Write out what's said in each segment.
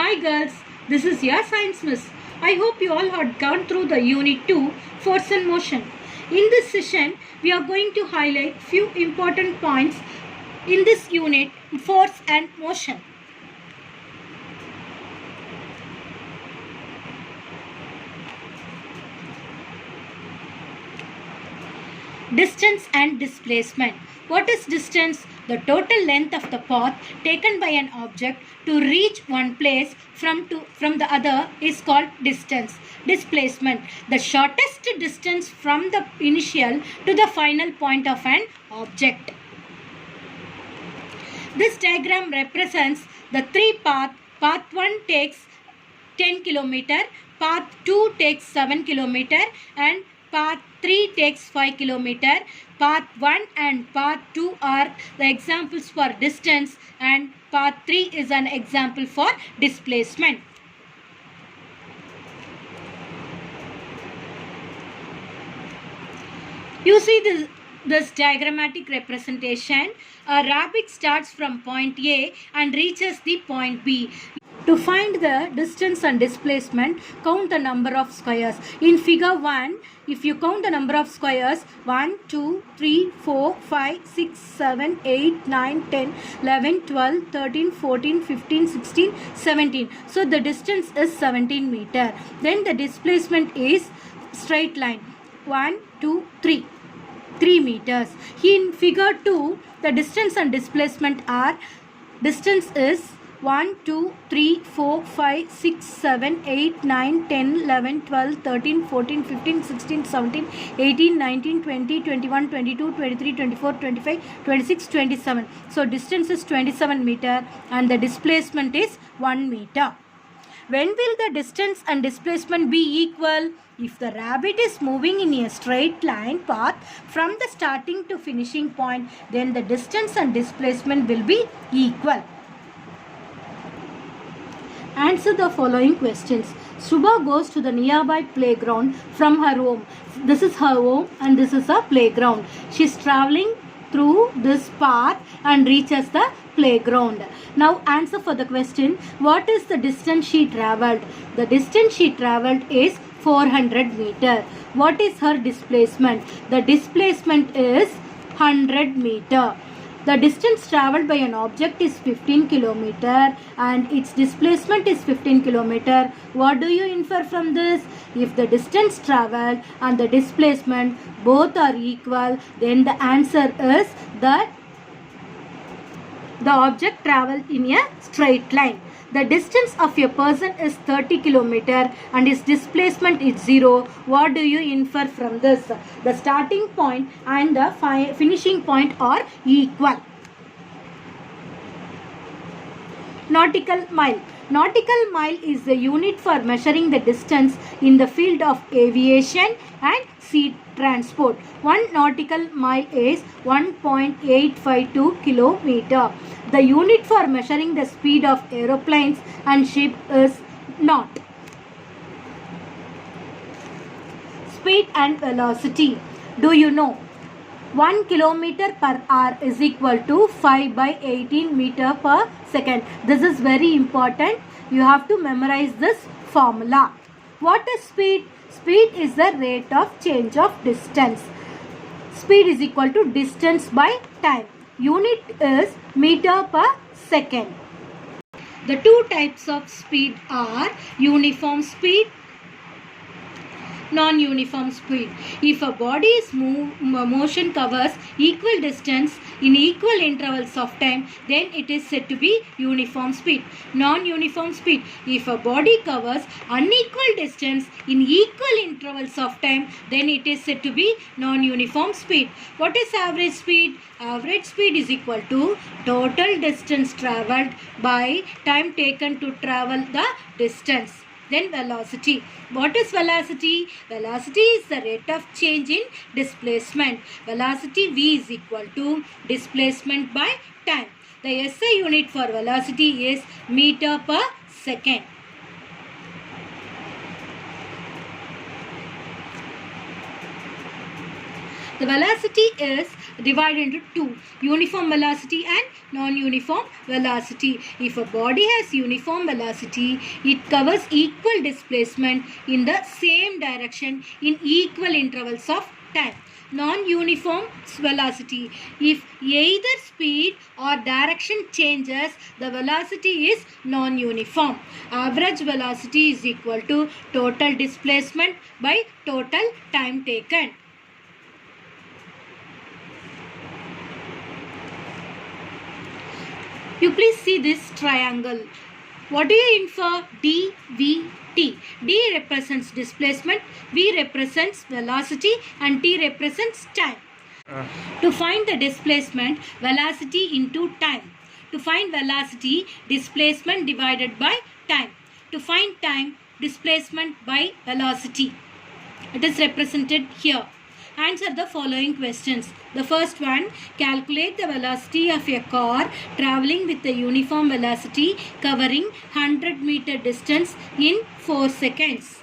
Hi girls, this is your science miss. I hope you all had gone through the unit 2 force and motion. In this session, we are going to highlight few important points in this unit force and motion. Distance and displacement. What is distance? The total length of the path taken by an object to reach one place from the other is called distance. Displacement. The shortest distance from the initial to the final point of an object. This diagram represents the three paths. Path 1 takes 10 km, path 2 takes 7 km and path 3 takes 5 km. Path 1 and path 2 are the examples for distance and path 3 is an example for displacement. You see this diagrammatic representation. A rabbit starts from point A and reaches the point B. To find the distance and displacement, count the number of squares. In figure 1, if you count the number of squares, 1, 2, 3, 4, 5, 6, 7, 8, 9, 10, 11, 12, 13, 14, 15, 16, 17. So the distance is 17 meter. Then the displacement is straight line. 1, 2, 3. 3 meters. In figure 2, the distance and displacement are, distance is 1, 2, 3, 4, 5, 6, 7, 8, 9, 10, 11, 12, 13, 14, 15, 16, 17, 18, 19, 20, 21, 22, 23, 24, 25, 26, 27. So distance is 27 meter and the displacement is 1 meter. When will the distance and displacement be equal? If the rabbit is moving in a straight line path from the starting to finishing point, then the distance and displacement will be equal. Answer the following questions. Shubha goes to the nearby playground from her home. This is her home and this is her playground. She is traveling through this path and reaches the playground. Now answer for the question. What is the distance she travelled? The distance she travelled is 400 meter. What is her displacement? The displacement is 100 meter. The distance travelled by an object is 15 km and its displacement is 15 km. What do you infer from this? If the distance travelled and the displacement both are equal, then the answer is that the object travelled in a straight line. The distance of a person is 30 km and his displacement is 0. What do you infer from this? The starting point and the finishing point are equal. Nautical mile. Nautical mile is the unit for measuring the distance in the field of aviation and sea transport. 1 nautical mile is 1.852 kilometer. The unit for measuring the speed of aeroplanes and ships is knot. Speed and velocity. Do you know? 1 kilometer per hour is equal to 5 by 18 meter per second. This is very important. You have to memorize this formula. What is speed? Speed is the rate of change of distance. Speed is equal to distance by time. Unit is meter per second. The two types of speed are uniform speed, non-uniform speed. If a body's motion covers equal distance in equal intervals of time, then it is said to be uniform speed. Non-uniform speed. If a body covers unequal distance in equal intervals of time, then it is said to be non-uniform speed. What is average speed? Average speed is equal to total distance travelled by time taken to travel the distance. Then velocity. What is velocity? Velocity is the rate of change in displacement. Velocity V is equal to displacement by time. The SI unit for velocity is meter per second. The velocity is divided into two, uniform velocity and non-uniform velocity. If a body has uniform velocity, it covers equal displacement in the same direction in equal intervals of time. Non-uniform velocity. If either speed or direction changes, the velocity is non-uniform. Average velocity is equal to total displacement by total time taken. You please see this triangle. What do you infer? D, V, T. D represents displacement, V represents velocity, and T represents time. To find the displacement, velocity into time. To find velocity, displacement divided by time. To find time, displacement by velocity. It is represented here. Answer the following questions. The first one, calculate the velocity of a car traveling with a uniform velocity covering 100 meter distance in 4 seconds.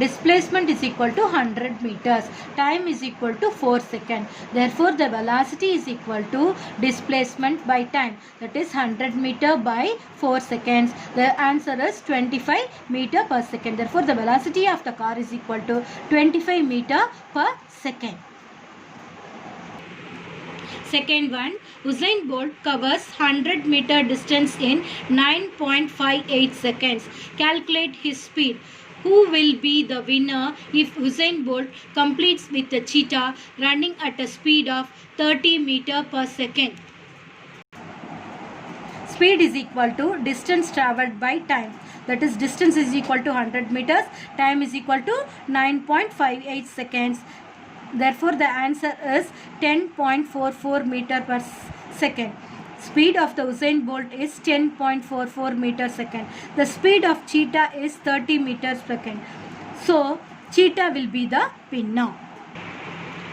Displacement is equal to 100 meters. Time is equal to 4 seconds. Therefore, the velocity is equal to displacement by time. That is 100 meter by 4 seconds. The answer is 25 meter per second. Therefore, the velocity of the car is equal to 25 meter per second. Second one, Usain Bolt covers 100 meter distance in 9.58 seconds. Calculate his speed. Who will be the winner if Usain Bolt completes with the cheetah running at a speed of 30 meter per second? Speed is equal to distance travelled by time. That is, distance is equal to 100 meters. Time is equal to 9.58 seconds. Therefore, the answer is 10.44 meter per second. Speed of the Usain Bolt is 10.44 meter second. The speed of cheetah is 30 meters per second. So, cheetah will be the winner.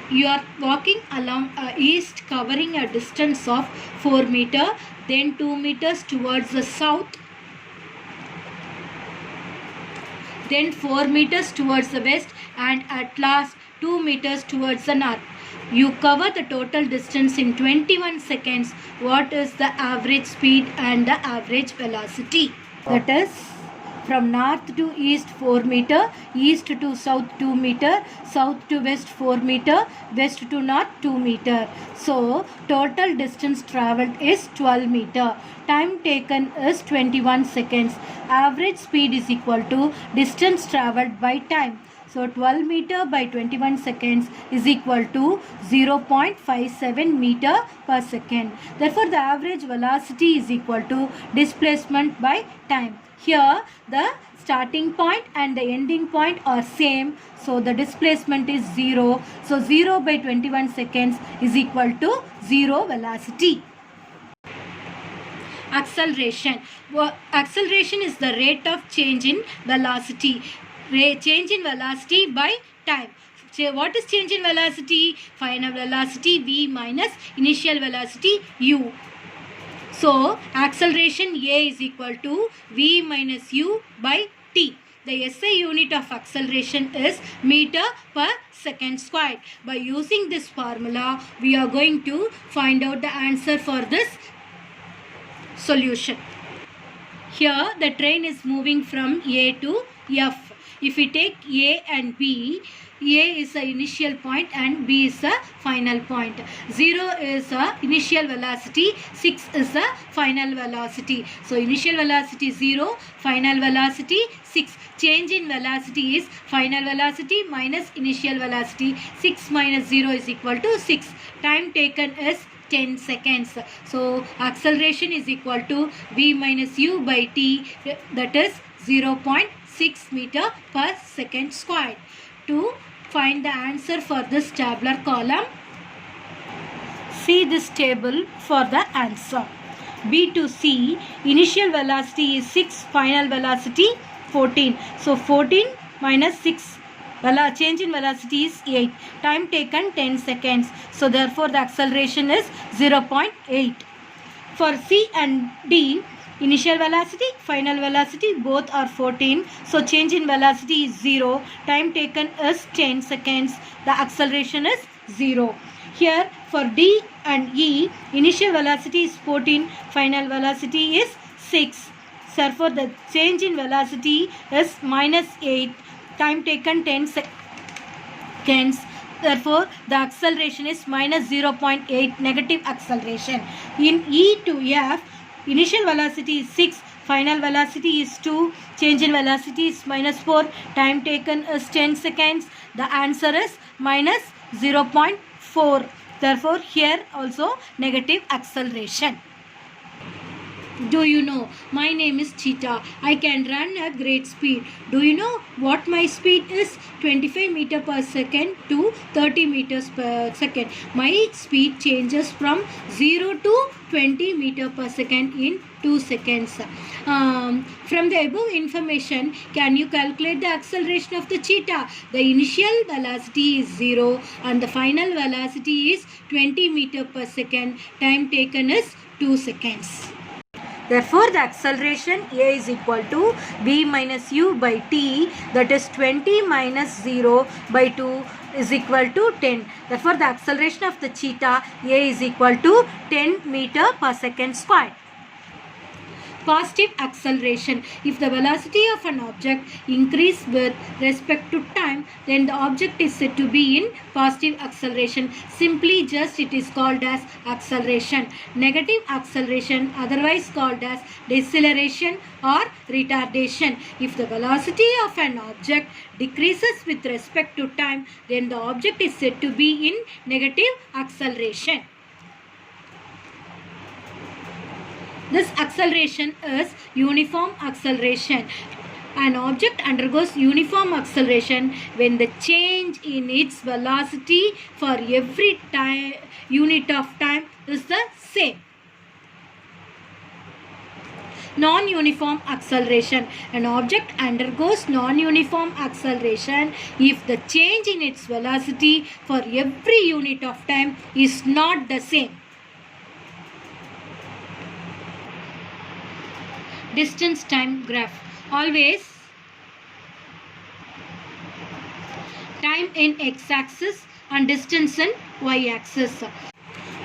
You are walking along east covering a distance of 4 meter, then 2 meters towards the south, then 4 meters towards the west, and at last 2 meters towards the north. You cover the total distance in 21 seconds. What is the average speed and the average velocity? That is, from north to east 4 meter, east to south 2 meter, south to west 4 meter, west to north 2 meter. So, total distance travelled is 12 meter. Time taken is 21 seconds. Average speed is equal to distance travelled by time. So, 12 meter by 21 seconds is equal to 0.57 meter per second. Therefore, the average velocity is equal to displacement by time. Here, the starting point and the ending point are same. So, the displacement is 0. So, 0 by 21 seconds is equal to 0 velocity. Acceleration. Acceleration is the rate of change in velocity. Change in velocity by time. What is change in velocity? Final velocity v minus initial velocity u. So, acceleration A is equal to v minus u by t. The SI unit of acceleration is meter per second squared. By using this formula, we are going to find out the answer for this solution. Here, the train is moving from A to F. If we take A and B, A is the initial point and B is the final point. 0 is the initial velocity, 6 is the final velocity. So, initial velocity 0, final velocity 6. Change in velocity is final velocity minus initial velocity. 6 minus 0 is equal to 6. Time taken is 10 seconds. So, acceleration is equal to v minus u by t, that is 0.6 meter per second squared. To find the answer for this tabular column, see this table for the answer. B to C, initial velocity is 6, final velocity 14. So, 14 minus 6, change in velocity is 8. Time taken 10 seconds. So, therefore, the acceleration is 0.8. For C and D, Initial velocity, final velocity, both are 14. So change in velocity is 0. Time taken is 10 seconds. The acceleration is 0. Here for D and E, initial velocity is 14. Final velocity is 6. Therefore, the change in velocity is minus 8. Time taken 10 seconds. Therefore, the acceleration is minus 0.8, negative acceleration. In E to F, initial velocity is 6, final velocity is 2, change in velocity is minus 4, time taken is 10 seconds. The answer is minus 0.4. Therefore, here also negative acceleration. Do you know, my name is Cheetah. I can run at great speed. Do you know what my speed is? 25 meters per second to 30 meters per second. My speed changes from 0 to 20 meters per second in 2 seconds. From the above information, can you calculate the acceleration of the cheetah? The initial velocity is 0 and the final velocity is 20 meters per second. Time taken is 2 seconds. Therefore, the acceleration A is equal to V minus U by T, that is 20 minus 0 by 2 is equal to 10. Therefore, the acceleration of the cheetah A is equal to 10 meter per second squared. Positive acceleration. If the velocity of an object increases with respect to time, then the object is said to be in positive acceleration. Simply just it is called as acceleration. Negative acceleration, otherwise called as deceleration or retardation. If the velocity of an object decreases with respect to time, then the object is said to be in negative acceleration. This acceleration is uniform acceleration. An object undergoes uniform acceleration when the change in its velocity for every unit of time is the same. Non-uniform acceleration. An object undergoes non-uniform acceleration if the change in its velocity for every unit of time is not the same. Distance time graph. Always time in x-axis and distance in y-axis.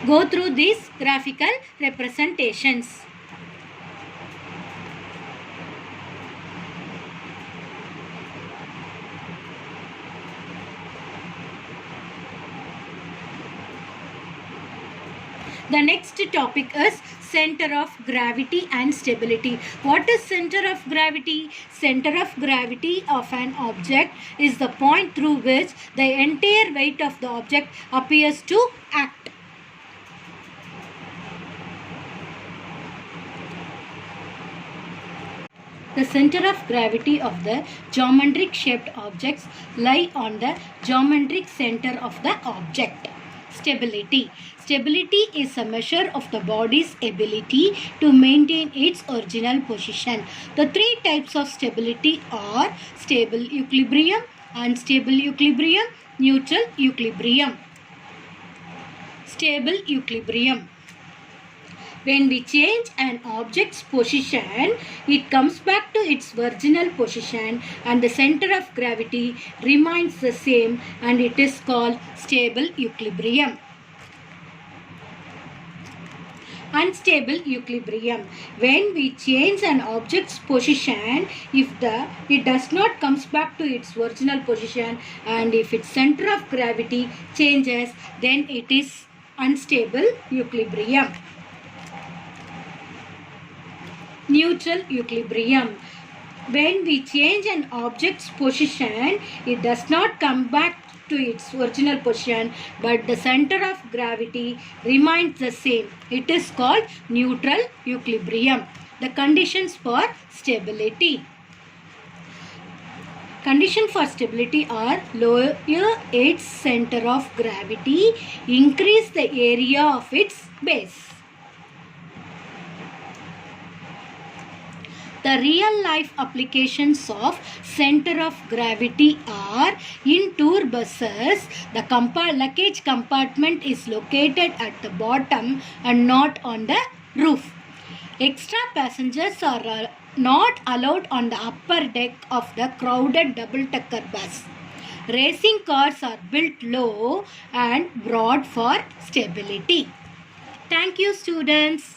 Go through these graphical representations. The next topic is center of gravity and stability. What is center of gravity? Center of gravity of an object is the point through which the entire weight of the object appears to act. The center of gravity of the geometric shaped objects lie on the geometric center of the object. Stability. Stability is a measure of the body's ability to maintain its original position. The three types of stability are stable equilibrium, unstable equilibrium, neutral equilibrium. Stable equilibrium. When we change an object's position, it comes back to its original position and the center of gravity remains the same, and it is called stable equilibrium. Unstable equilibrium. When we change an object's position, if it does not comes back to its original position and if its center of gravity changes, then it is unstable equilibrium. Neutral equilibrium. When we change an object's position, it does not come back to its original position, but the center of gravity remains the same. It is called neutral equilibrium. The conditions for stability. Condition for stability are lower its center of gravity, increase the area of its base. The real life applications of center of gravity are in tour buses. The luggage compartment is located at the bottom and not on the roof. Extra passengers are not allowed on the upper deck of the crowded double-decker bus. Racing cars are built low and broad for stability. Thank you, students.